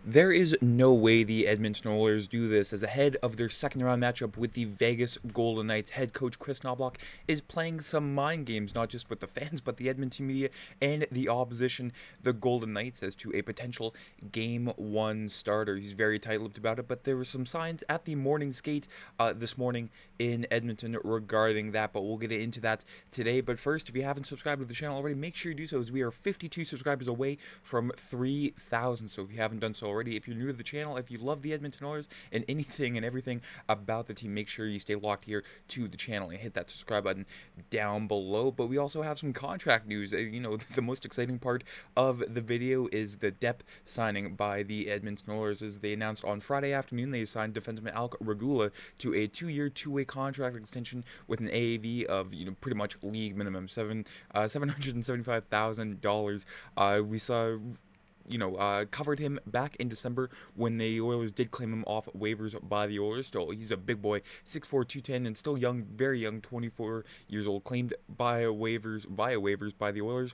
There is no way the Edmonton Oilers do this, as ahead of their second round matchup with the Vegas Golden Knights, head coach Kris Knoblauch is playing some mind games, not just with the fans, but the Edmonton media and the opposition, the Golden Knights, as to a potential Game 1 starter. He's very tight-lipped about it, but there were some signs at the morning skate this morning in Edmonton regarding that, but we'll get into that today. But first, if you haven't subscribed to the channel already, make sure you do so, as we are 52 subscribers away from 3,000. So if you haven't done so already, if you're new to the channel, if you love the Edmonton Oilers and anything and everything about the team, make sure you stay locked here to the channel and hit that subscribe button down below. But we also have some contract news. The most exciting part of the video is the depth signing by the Edmonton Oilers, as they announced on Friday afternoon they signed defenseman Alec Regula to a 2-year, 2-way contract extension with an AAV of pretty much league minimum $775,000. We saw covered him back in December when the Oilers did claim him off waivers by the Oilers. Still, he's a big boy, 6'4", 210, and still young, very young, 24 years old, claimed via waivers by the Oilers.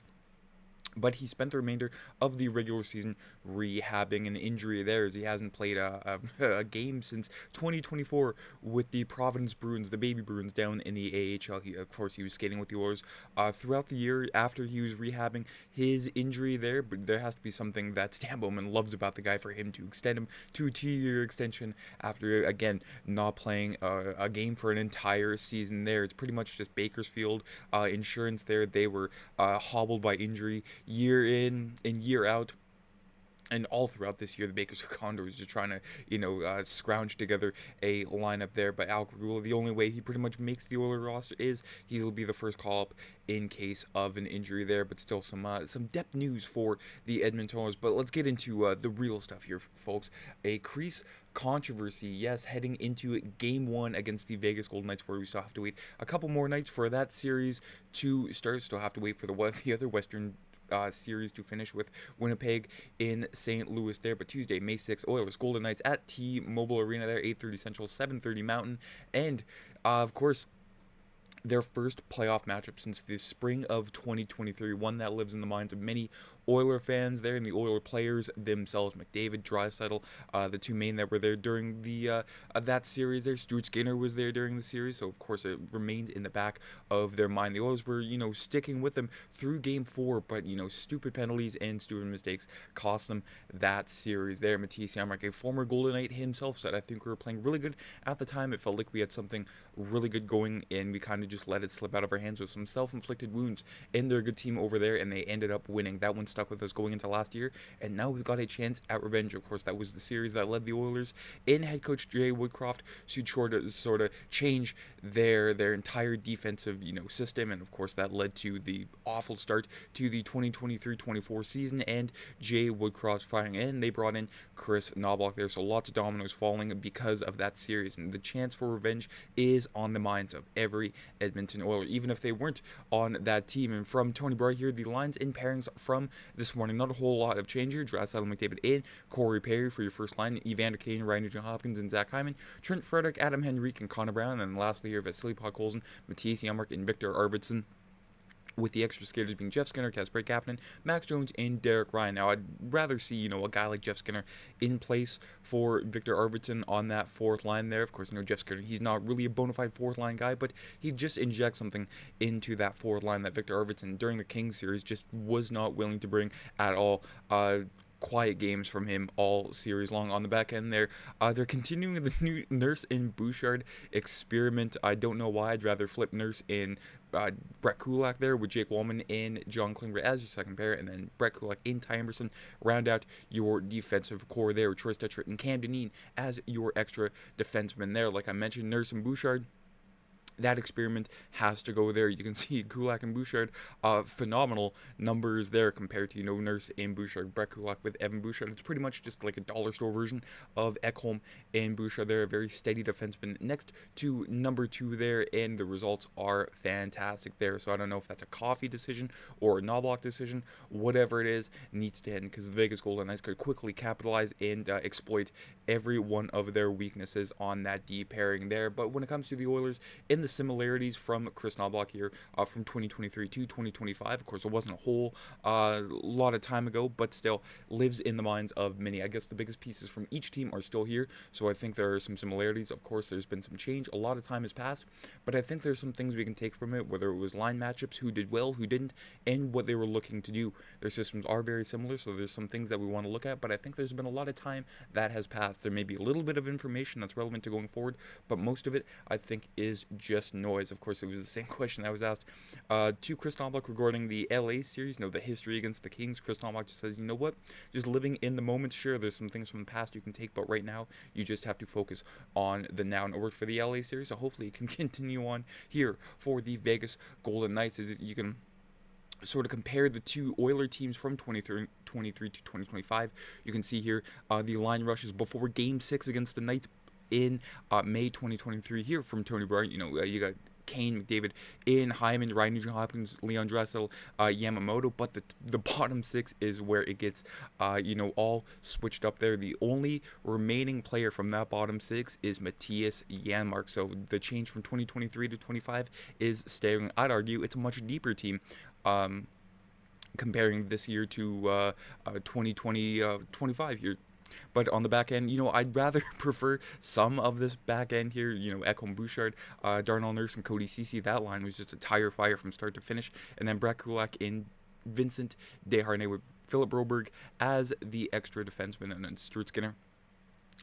But he spent the remainder of the regular season rehabbing an injury there, as he hasn't played a game since 2024 with the Providence Bruins, the Baby Bruins, down in the AHL. Of course, he was skating with the Oilers throughout the year after he was rehabbing his injury there, but there has to be something that Stan Bowman loves about the guy for him to extend him to a 2-year extension after, again, not playing a game for an entire season there. It's pretty much just Bakersfield insurance there. They were hobbled by injury year in and year out. And all throughout this year, the Bakersfield Condors just trying to, scrounge together a lineup there. But Alec Regula, the only way he pretty much makes the Oilers roster is he will be the first call-up in case of an injury there. But still some depth news for the Edmonton Oilers. But let's get into the real stuff here, folks. A crease controversy, yes, heading into Game 1 against the Vegas Golden Knights, where we still have to wait a couple more nights for that series to start. Still have to wait for the other Western series to finish with Winnipeg in St. Louis there. But Tuesday, May 6th, Oilers Golden Knights at T-Mobile Arena there, 8:30 Central, 7:30 Mountain, and of course, their first playoff matchup since the spring of 2023, one that lives in the minds of many Oiler fans there and the Oiler players themselves. McDavid, Draisaitl, the two main that were there during the that series there. Stuart Skinner was there during the series, so of course it remains in the back of their mind. The Oilers were, sticking with them through Game 4, but, stupid penalties and stupid mistakes cost them that series there. Matthias Janmark, a former Golden Knight himself, said, "I think we were playing really good at the time. It felt like we had something really good going, and we kind of just let it slip out of our hands with some self-inflicted wounds. And they're a good team over there, and they ended up winning. That one stuck with us going into last year, and now we've got a chance at revenge." Of course, that was the series that led the Oilers in head coach Jay Woodcroft to sort of change their entire defensive system, and of course that led to the awful start to the 2023-24 season and Jay Woodcroft firing in. They brought in Kris Knoblauch there, so lots of dominoes falling because of that series, and the chance for revenge is on the minds of every Edmonton Oiler, even if they weren't on that team. And from Tony Bright here, the lines and pairings from this morning, not a whole lot of change here. Draisaitl, McDavid, and Corey Perry for your first line. Evander Kane, Ryan Nugent-Hopkins, and Zach Hyman. Trent Frederick, Adam Henrique, and Connor Brown. And lastly here, Vasily Podkolzin, Matthias Janmark, and Victor Arvidsson, with the extra skaters being Jeff Skinner, Kasper Kapanen, Max Jones, and Derek Ryan. Now, I'd rather see, a guy like Jeff Skinner in place for Victor Arvidsson on that fourth line there. Of course, Jeff Skinner, he's not really a bona fide fourth line guy, but he just injects something into that fourth line that Victor Arvidsson, during the Kings series, just was not willing to bring at all. Quiet games from him all series long on the back end there. They're continuing the new Nurse and Bouchard experiment. I don't know why. I'd rather flip Nurse in Brett Kulak there with Jake Wallman and John Klingberg as your second pair, and then Brett Kulak and Ty Emerson round out your defensive core there with Troy Stetcher and Cam Dineen as your extra defenseman there. Like I mentioned, Nurse and Bouchard, that experiment has to go there. You can see Kulak and Bouchard, phenomenal numbers there compared to, Nurse and Bouchard. Brett Kulak with Evan Bouchard. It's pretty much just like a dollar store version of Ekholm and Bouchard there. A very steady defenseman next to number 2 there, and the results are fantastic there. So I don't know if that's a Coffey decision or a Knoblauch decision. Whatever it is, needs to end, because the Vegas Golden Knights could quickly capitalize and exploit every one of their weaknesses on that D pairing there. But when it comes to the Oilers in the the similarities from Kris Knoblauch here from 2023 to 2025. Of course, it wasn't a whole lot of time ago, but still lives in the minds of many. I guess the biggest pieces from each team are still here, so I think there are some similarities. Of course, there's been some change. A lot of time has passed, but I think there's some things we can take from it, whether it was line matchups, who did well, who didn't, and what they were looking to do. Their systems are very similar, so there's some things that we want to look at, but I think there's been a lot of time that has passed. There may be a little bit of information that's relevant to going forward, but most of it, I think, is just noise. Of course, it was the same question that was asked to Kris Knoblauch regarding the LA series, the history against the Kings. Kris Knoblauch just says, you know what, just living in the moment. Sure, there's some things from the past you can take, but right now, you just have to focus on the now. And it worked for the LA series, so hopefully it can continue on here for the Vegas Golden Knights, as you can sort of compare the two Oiler teams from 2023 to 2025. You can see here the line rushes before Game 6 against the Knights in May 2023 here from Tony Bryant. You got Kane, McDavid, in Hyman, Ryan Nugent-Hopkins, Leon Draisaitl, Yamamoto, but the bottom six is where it gets, all switched up there. The only remaining player from that bottom six is Mattias Janmark, so the change from 2023 to 25 is staggering. I'd argue it's a much deeper team, comparing this year to 2020, 25 year. But on the back end, I'd rather prefer some of this back end here. Ekholm, Bouchard, Darnell Nurse, and Cody Ceci. That line was just a tire fire from start to finish. And then Brett Kulak in Vincent Desharnais with Philip Broberg as the extra defenseman, and then Stuart Skinner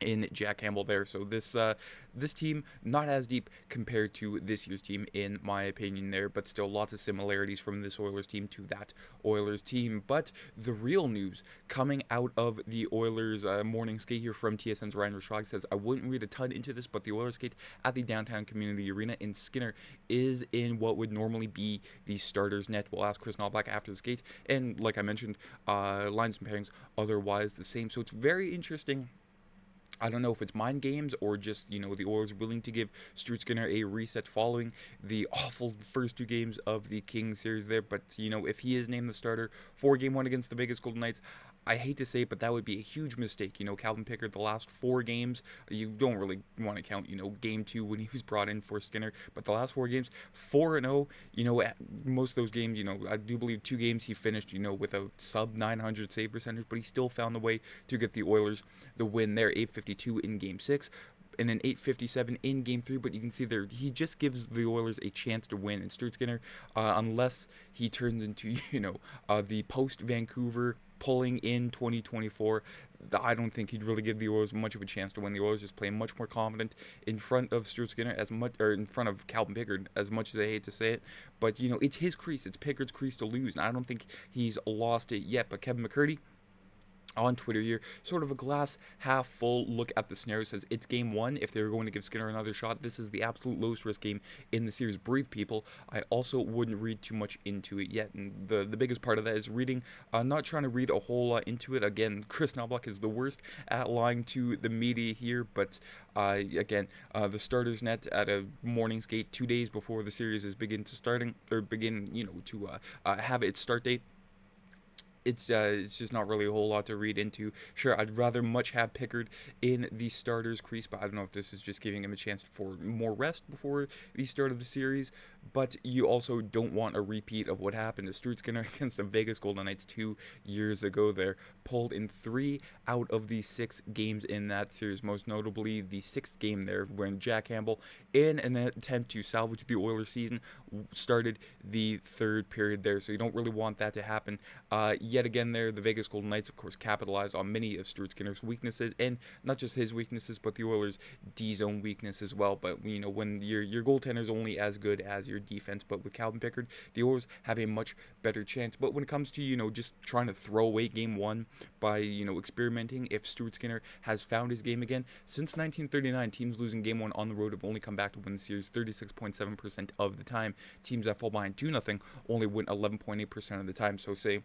in Jack Campbell there. So this team not as deep compared to this year's team, in my opinion there, but still lots of similarities from this Oilers team to that Oilers team. But the real news coming out of the Oilers morning skate here from TSN's Ryan Rashog says, I wouldn't read a ton into this, but the Oilers skate at the downtown community arena, and Skinner is in what would normally be the starter's net. We'll ask Kris Knoblauch after the skate, and like I mentioned, lines and pairings otherwise the same. So it's very interesting. I don't know if it's mind games or just, the Oilers willing to give Stuart Skinner a reset following the awful first two games of the Kings series there. But, if he is named the starter for Game 1 against the Vegas Golden Knights, I hate to say it, but that would be a huge mistake. Calvin Pickard, the last 4 games, you don't really want to count, Game 2 when he was brought in for Skinner, but the last 4 games, 4-0, most of those games, I do believe 2 games he finished, with a sub-900 save percentage, but he still found the way to get the Oilers the win there, 852 in Game 6. And an 8:57 in Game 3, but you can see there he just gives the Oilers a chance to win. And Stuart Skinner, unless he turns into the post Vancouver pulling in 2024, I don't think he'd really give the Oilers much of a chance to win. The Oilers just play much more confident in front of Stuart Skinner or in front of Calvin Pickard, as much as I hate to say it. But it's his crease, it's Pickard's crease to lose, and I don't think he's lost it yet. But Kevin McCurdy on Twitter here, sort of a glass half full look at the scenario, says it's Game 1. If they were going to give Skinner another shot, this is the absolute lowest risk game in the series. Breathe, people. I also wouldn't read too much into it yet, and the biggest part of that is reading, not trying to read a whole lot into it. Again, Kris Knoblauch is the worst at lying to the media here, but again, the starter's net at a morning skate 2 days before the series is begin to have its start date. It's just not really a whole lot to read into. Sure, I'd rather much have Pickard in the starter's crease, but I don't know if this is just giving him a chance for more rest before the start of the series. But you also don't want a repeat of what happened to Stuart Skinner against the Vegas Golden Knights 2 years ago there. Pulled in 3 out of the 6 games in that series, most notably the 6th game there when Jack Campbell, in an attempt to salvage the Oilers season, started the 3rd period there. So you don't really want that to happen. Yet again there, the Vegas Golden Knights, of course, capitalized on many of Stuart Skinner's weaknesses, and not just his weaknesses, but the Oilers' D-zone weakness as well. But, when your goaltender is only as good as your defense, but with Calvin Pickard, the Oilers have a much better chance. But when it comes to, just trying to throw away Game 1 by, experimenting, if Stuart Skinner has found his game again, since 1939, teams losing Game 1 on the road have only come back to win the series 36.7% of the time. Teams that fall behind 2-0 only win 11.8% of the time. So say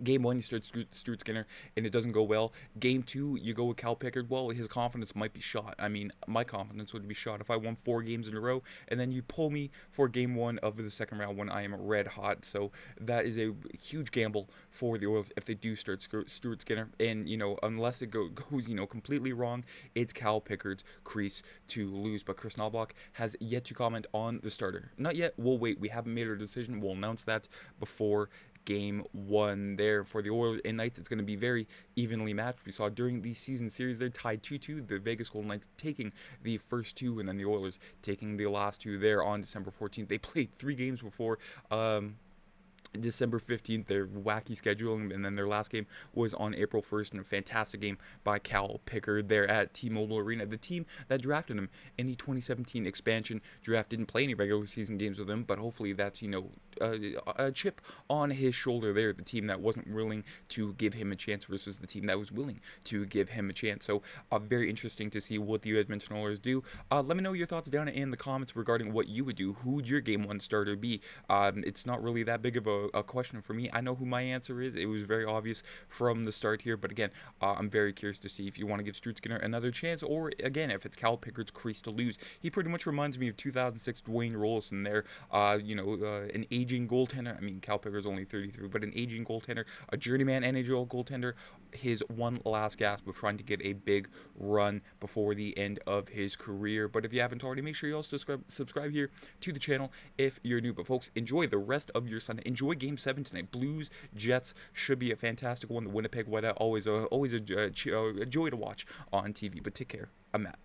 Game 1, you start Stuart Skinner, and it doesn't go well. Game 2, you go with Cal Pickard. Well, his confidence might be shot. I mean, my confidence would be shot if I won 4 games in a row, and then you pull me for Game 1 of the second round when I am red hot. So that is a huge gamble for the Oilers if they do start Stuart Skinner. And, unless it goes, completely wrong, it's Cal Pickard's crease to lose. But Kris Knoblauch has yet to comment on the starter. Not yet. We'll wait. We haven't made our decision. We'll announce that before Game 1 there for the Oilers and Knights. It's going to be very evenly matched. We saw during the season series they're tied 2-2. The Vegas Golden Knights taking the first 2, and then the Oilers taking the last 2 there on December 14th. They played 3 games before December 15th, their wacky scheduling, and then their last game was on April 1st, and a fantastic game by Cal Pickard there at T-Mobile Arena. The team that drafted him in the 2017 expansion draft didn't play any regular season games with him, but hopefully that's, a chip on his shoulder there. The team that wasn't willing to give him a chance versus the team that was willing to give him a chance. So very interesting to see what the Edmonton Oilers do. Let me know your thoughts down in the comments regarding what you would do. Who would your Game 1 starter be? It's not really that big of a question for me. I know who my answer is. It was very obvious from the start here, but again, I'm very curious to see if you want to give Stuart Skinner another chance, or again, if it's Cal Pickard's crease to lose. He pretty much reminds me of 2006 Dwayne Rollison there. An aging goaltender. I mean, Cal Pickard's only 33, but an aging goaltender, a journeyman NHL goaltender. His one last gasp of trying to get a big run before the end of his career. But if you haven't already, make sure you also subscribe here to the channel if you're new. But folks, enjoy the rest of your Sunday. Enjoy Game 7 tonight. Blues Jets should be a fantastic one. The Winnipeg Whiteout always a joy to watch on TV. But take care. I'm Matt.